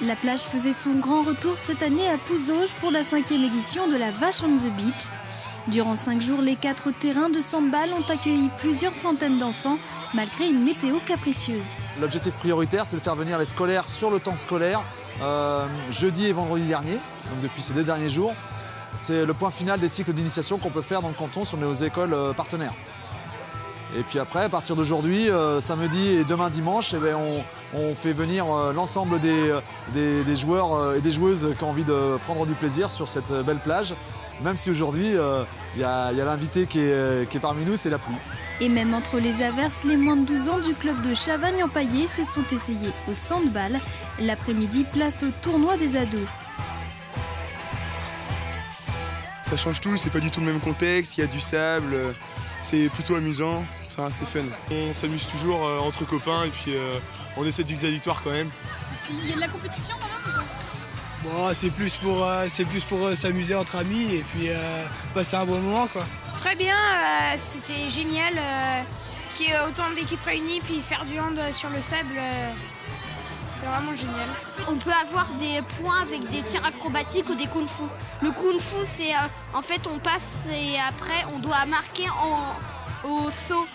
La plage faisait son grand retour cette année à Pouzauges pour la 5e édition de la Vache on the Beach. Durant 5 jours, les 4 terrains de handball ont accueilli plusieurs centaines d'enfants, malgré une météo capricieuse. L'objectif prioritaire, c'est de faire venir les scolaires sur le temps scolaire, jeudi et vendredi dernier, donc depuis ces 2 derniers jours. C'est le point final des cycles d'initiation qu'on peut faire dans le canton sur nos écoles partenaires. Et puis après, à partir d'aujourd'hui, samedi et demain dimanche, on fait venir l'ensemble des joueurs et des joueuses qui ont envie de prendre du plaisir sur cette belle plage. Même si aujourd'hui, il y a l'invité qui est parmi nous, c'est la pluie. Et même entre les averses, les moins de 12 ans du club de Chavagne-en-Paillé se sont essayés au handball. L'après-midi, place au tournoi des ados. Ça change tout, c'est pas du tout le même contexte, il y a du sable, c'est plutôt amusant, enfin c'est fun. On s'amuse toujours entre copains et puis on essaie de viser la victoire quand même. Et puis il y a de la compétition maintenant ou pas? Bon, c'est plus pour s'amuser entre amis et puis passer un bon moment quoi. Très bien, c'était génial qu'il y ait autant d'équipes réunies puis faire du hand sur le sable. C'est vraiment génial. On peut avoir des points avec des tirs acrobatiques ou des kung-fu. Le kung-fu, c'est en fait on passe et après on doit marquer au saut.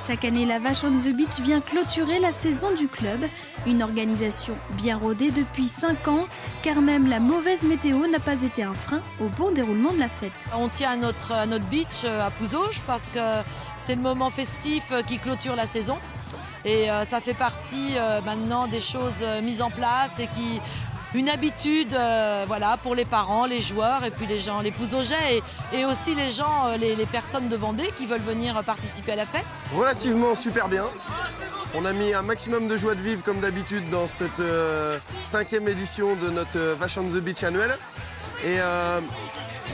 Chaque année, la Vache on the Beach vient clôturer la saison du club. Une organisation bien rodée depuis 5 ans, car même la mauvaise météo n'a pas été un frein au bon déroulement de la fête. On tient à notre beach à Pouzauges parce que c'est le moment festif qui clôture la saison. Et ça fait partie maintenant des choses mises en place et une habitude voilà, pour les parents, les joueurs et puis les gens, les Pouzaugais et aussi les gens, les personnes de Vendée qui veulent venir participer à la fête. Relativement super bien. On a mis un maximum de joie de vivre comme d'habitude dans cette 5e édition de notre Vache on the Beach annuelle. Et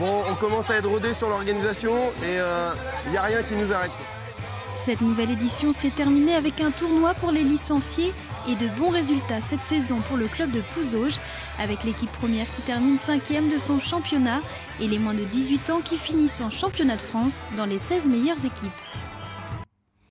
bon, on commence à être rodé sur l'organisation et il n'y a rien qui nous arrête. Cette nouvelle édition s'est terminée avec un tournoi pour les licenciés et de bons résultats cette saison pour le club de Pouzauges, avec l'équipe première qui termine 5e de son championnat et les moins de 18 ans qui finissent en championnat de France dans les 16 meilleures équipes.